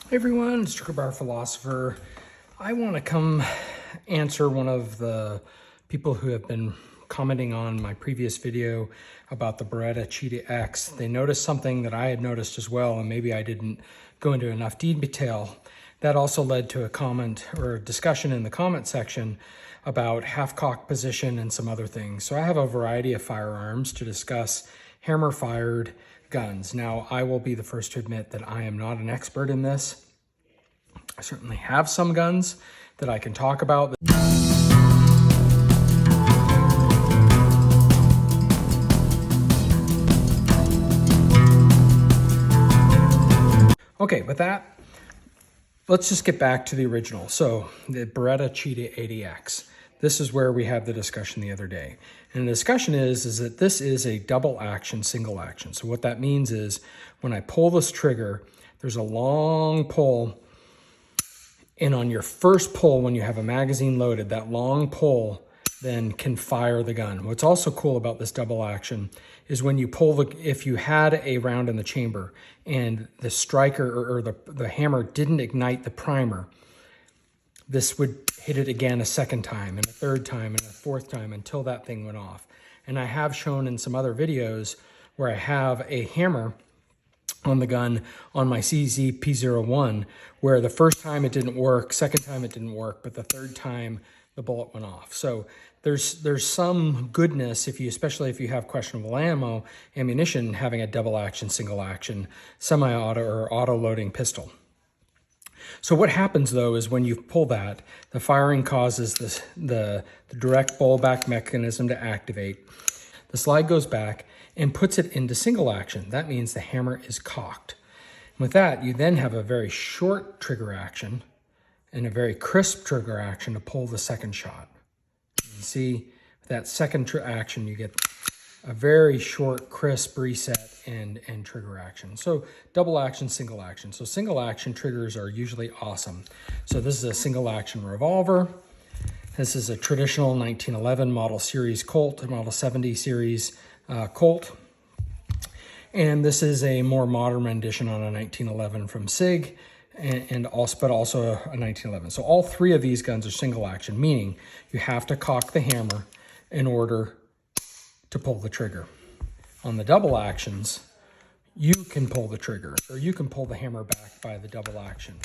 Hey everyone, it's Trigger Bar Philosopher. I want to come answer one of the people who have been commenting on my previous video about the Beretta Cheetah X. They noticed something that I had noticed as well, and maybe I didn't go into enough detail. That also led to a comment or a discussion in the comment section about half-cock position and some other things. So I have a variety of firearms to discuss hammer-fired guns. Now, I will be the first to admit that I am not an expert in this. I certainly have some guns that I can talk about. Okay, with that, let's just get back to the original. So the Beretta Cheetah 80X. This is where we had the discussion the other day. And the discussion is that this is a double action, single action. So what that means is when I pull this trigger, there's a long pull. And on your first pull, when you have a magazine loaded, that long pull then can fire the gun. What's also cool about this double action is when you pull if you had a round in the chamber and the striker or the hammer didn't ignite the primer, this would hit it again a second time and a third time and a fourth time until that thing went off. And I have shown in some other videos where I have a hammer on the gun on my CZ P01 where the first time it didn't work, second time it didn't work, but the third time the bullet went off. So there's some goodness, especially if you have questionable ammunition, having a double action, single action, semi-auto or auto loading pistol. So what happens though is when you pull that, the firing causes the direct pullback mechanism to activate. The slide goes back and puts it into single action. That means the hammer is cocked. With that, you then have a very short trigger action and a very crisp trigger action to pull the second shot. You see, with that second action, you get a very short, crisp reset and trigger action. So double action, single action. So single action triggers are usually awesome. So this is a single action revolver. This is a traditional 1911 model series Colt, model 70 series Colt. And this is a more modern rendition on a 1911 from SIG, but also a 1911. So all three of these guns are single action, meaning you have to cock the hammer in order to pull the trigger. On the double actions, you can pull the trigger, or you can pull the hammer back by the double action.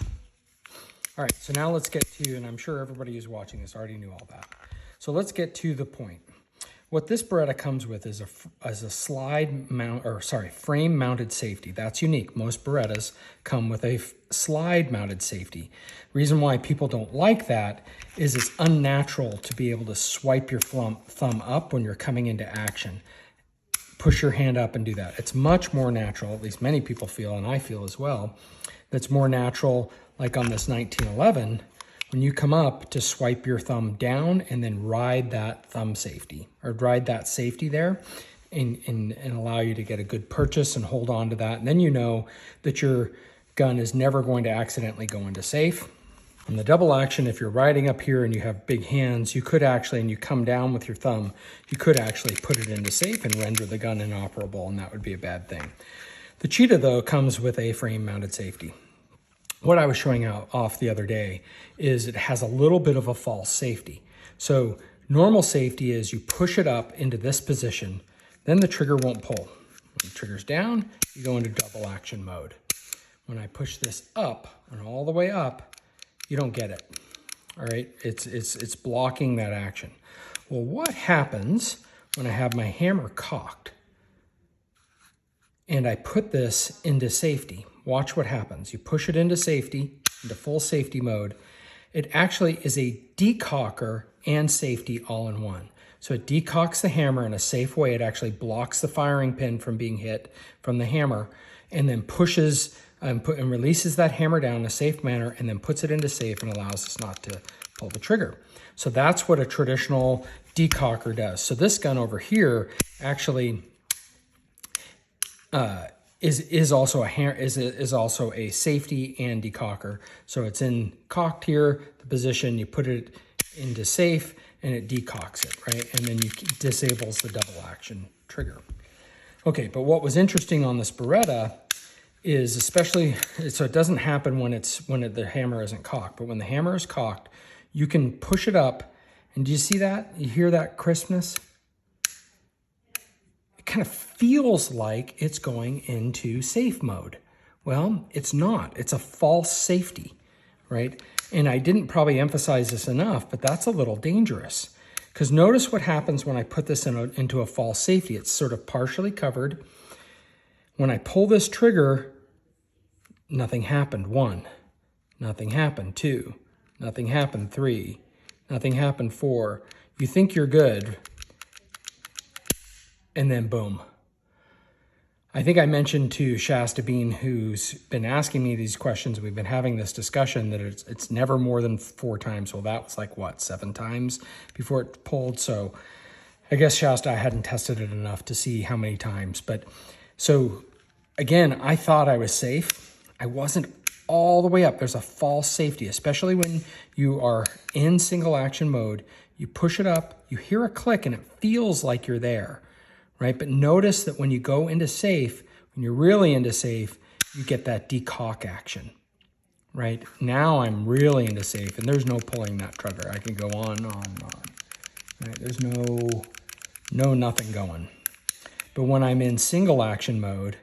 All right, so now let's get to, and I'm sure everybody who's watching this already knew all that. So let's get to the point. What this Beretta comes with is a frame mounted safety. That's unique. Most Berettas come with a slide mounted safety. Reason why people don't like that is it's unnatural to be able to swipe your thumb up when you're coming into action. Push your hand up and do that. It's much more natural, at least many people feel, and I feel as well, that's more natural, like on this 1911, when you come up to swipe your thumb down and then ride that thumb safety, or ride that safety there and allow you to get a good purchase and hold on to that. And then you know that your gun is never going to accidentally go into safe. On the double action, if you're riding up here and you have big hands, you could actually, and you come down with your thumb, you could actually put it into safe and render the gun inoperable, and that would be a bad thing. The Cheetah, though, comes with a frame-mounted safety. What I was showing off the other day is it has a little bit of a false safety. So normal safety is you push it up into this position, then the trigger won't pull. When the trigger's down, you go into double action mode. When I push this up and all the way up, you don't get it. All right, it's blocking that action. Well, what happens when I have my hammer cocked and I put this into safety? Watch what happens. You push it into safety, into full safety mode. It actually is a decocker and safety all in one. So it decocks the hammer in a safe way. It actually blocks the firing pin from being hit from the hammer, and then pushes and releases that hammer down in a safe manner, and then puts it into safe and allows us not to pull the trigger. So that's what a traditional decocker does. So this gun over here actually is also a safety and decocker. So it's in cocked here, the position, you put it into safe and it decocks it, right? And then you disables the double action trigger. Okay, but what was interesting on this Beretta is especially, so it doesn't happen when the hammer isn't cocked, but when the hammer is cocked, you can push it up. And do you see that? You hear that crispness? It kind of feels like it's going into safe mode. Well, it's not. It's a false safety, right? And I didn't probably emphasize this enough, but that's a little dangerous. Because notice what happens when I put this into a false safety. It's sort of partially covered. When I pull this trigger, nothing happened. 1, nothing happened. 2, nothing happened. 3, nothing happened. 4. You think you're good, and then boom. I think I mentioned to Shasta Bean, who's been asking me these questions, we've been having this discussion, that it's never more than 4 times. Well, that was like, what, 7 times before it pulled? So I guess Shasta, I hadn't tested it enough to see how many times. But so again, I thought I was safe. I wasn't all the way up. There's a false safety, especially when you are in single action mode. You push it up, you hear a click, and it feels like you're there. Right? But notice that when you go into safe, when you're really into safe, you get that decock action, right? Now I'm really into safe, and there's no pulling that trigger. I can go on and on and on, right? There's nothing going. But when I'm in single action mode,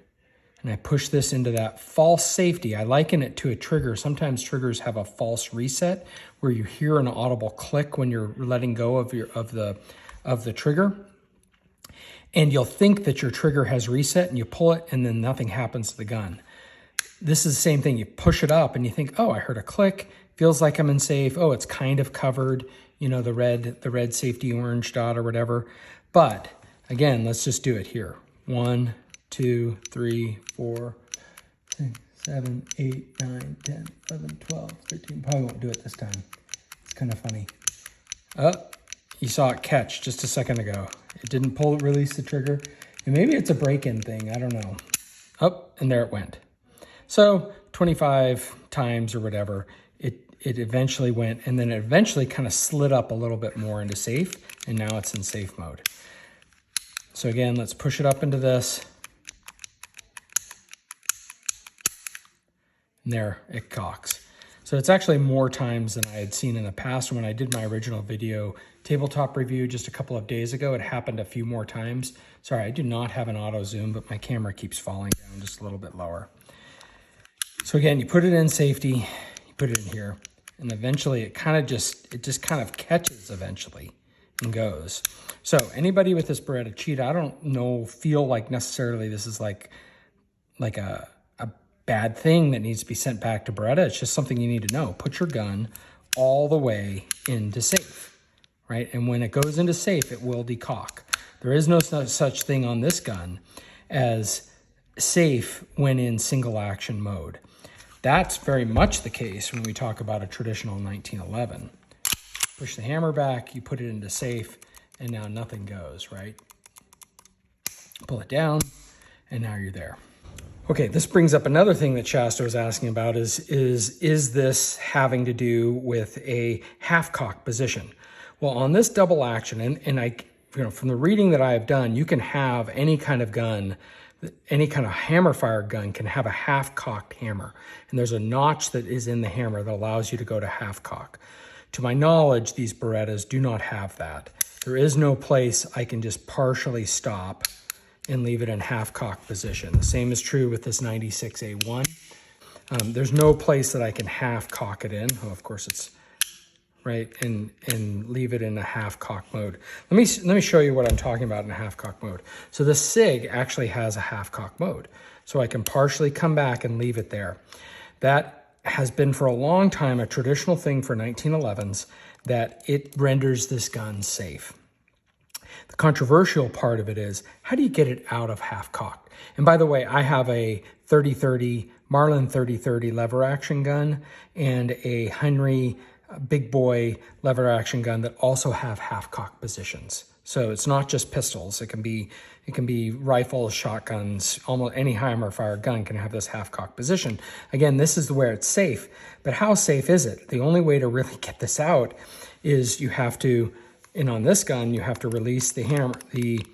and I push this into that false safety, I liken it to a trigger. Sometimes triggers have a false reset where you hear an audible click when you're letting go of the trigger. And you'll think that your trigger has reset, and you pull it, and then nothing happens to the gun. This is the same thing. You push it up and you think, oh, I heard a click. Feels like I'm in safe. Oh, it's kind of covered, you know, the red safety orange dot or whatever. But again, let's just do it here. 1, 2, 3, 4, 6, 7, 8, 9, 10, 11, 12, 13. Probably won't do it this time. It's kind of funny. Oh, you saw it catch just a second ago. It didn't release the trigger. And maybe it's a break-in thing. I don't know. Up, and there it went. So 25 times or whatever, it eventually went, and then it eventually kind of slid up a little bit more into safe, and now it's in safe mode. So again, let's push it up into this. And there, it cocks. So it's actually more times than I had seen in the past. When I did my original video tabletop review just a couple of days ago, it happened a few more times. Sorry, I do not have an auto zoom, but my camera keeps falling down just a little bit lower. So again, you put it in safety, you put it in here, and eventually it just kind of catches eventually and goes. So anybody with this Beretta Cheetah, I don't feel like necessarily this is like a bad thing that needs to be sent back to Beretta. It's just something you need to know. Put your gun all the way into safe, right? And when it goes into safe, it will decock. There is no such thing on this gun as safe when in single action mode. That's very much the case when we talk about a traditional 1911. Push the hammer back, you put it into safe, and now nothing goes, right? Pull it down, and now you're there. Okay, this brings up another thing that Shasta was asking about is this having to do with a half-cock position? Well, on this double action, and I, from the reading that I have done, you can have any kind of gun, any kind of hammer-fire gun can have a half-cocked hammer. And there's a notch that is in the hammer that allows you to go to half-cock. To my knowledge, these Berettas do not have that. There is no place I can just partially stop and leave it in half-cock position. The same is true with this 96A1. There's no place that I can half-cock it in. Oh, of course it's right, and leave it in a half-cock mode. Let me show you what I'm talking about in a half-cock mode. So the SIG actually has a half-cock mode. So I can partially come back and leave it there. That has been for a long time a traditional thing for 1911s, that it renders this gun safe. The controversial part of it is, how do you get it out of half-cocked? And by the way, I have a 30-30 Marlin 30-30 lever action gun and a Henry big boy lever action gun that also have half-cock positions. So it's not just pistols. It can be rifles, shotguns, almost any hammer fire gun can have this half-cock position. Again, this is where it's safe, but how safe is it? The only way to really get this out is you have to, and on this gun, you have to release the hammer, the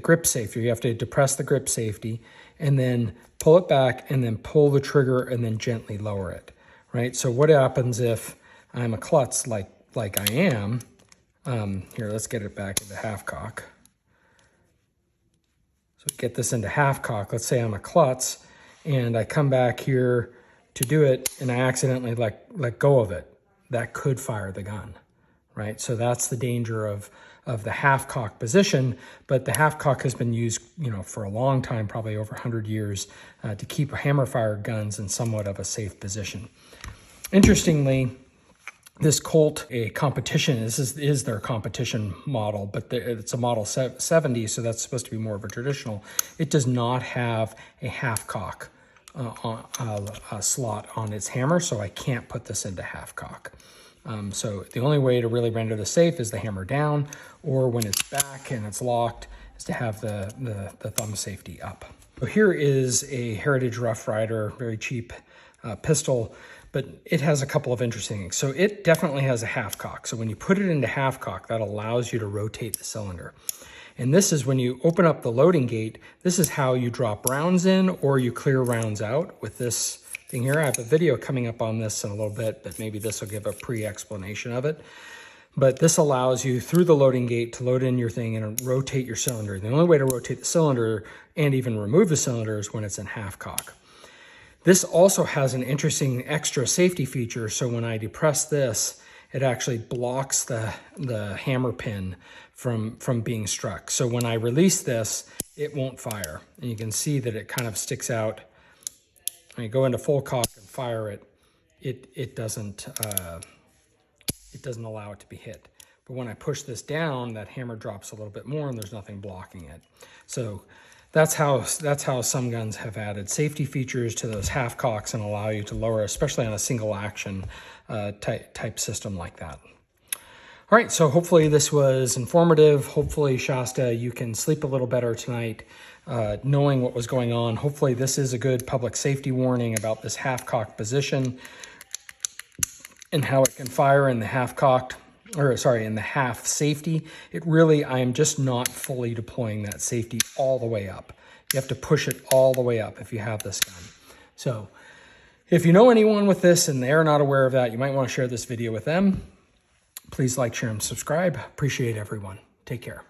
grip safety. You have to depress the grip safety, and then pull it back, and then pull the trigger, and then gently lower it, right? So what happens if I'm a klutz like I am? Here, let's get it back into half cock. So get this into half cock. Let's say I'm a klutz, and I come back here to do it, and I accidentally let go of it. That could fire the gun, right? So that's the danger of the half cock position, but the half cock has been used, for a long time, probably over 100 years, to keep hammer fire guns in somewhat of a safe position. Interestingly, this Colt, a competition, this is their competition model, but it's a model 70, so that's supposed to be more of a traditional. It does not have a half cock slot on its hammer, so I can't put this into half cock. So the only way to really render this safe is the hammer down, or when it's back and it's locked, is to have the thumb safety up. So here is a Heritage Rough Rider, very cheap pistol, but it has a couple of interesting things. So it definitely has a half cock. So when you put it into half cock, that allows you to rotate the cylinder. And this is when you open up the loading gate, this is how you drop rounds in or you clear rounds out with this thing here. I have a video coming up on this in a little bit, but maybe this will give a pre-explanation of it. But this allows you through the loading gate to load in your thing and rotate your cylinder. The only way to rotate the cylinder and even remove the cylinder is when it's in half cock. This also has an interesting extra safety feature. So when I depress this, it actually blocks the hammer pin from being struck. So when I release this, it won't fire. And you can see that it kind of sticks out. When I go into full cock and fire it, it doesn't allow it to be hit. But when I push this down, that hammer drops a little bit more and there's nothing blocking it. So that's how some guns have added safety features to those half cocks and allow you to lower, especially on a single action type system like that. All right, so hopefully this was informative. Hopefully, Shasta, you can sleep a little better tonight knowing what was going on. Hopefully this is a good public safety warning about this half cock position and how it can fire in the half cocked, in the half safety. I am just not fully deploying that safety all the way up. You have to push it all the way up if you have this gun. So if you know anyone with this and they're not aware of that, you might want to share this video with them. Please like, share, and subscribe. Appreciate everyone. Take care.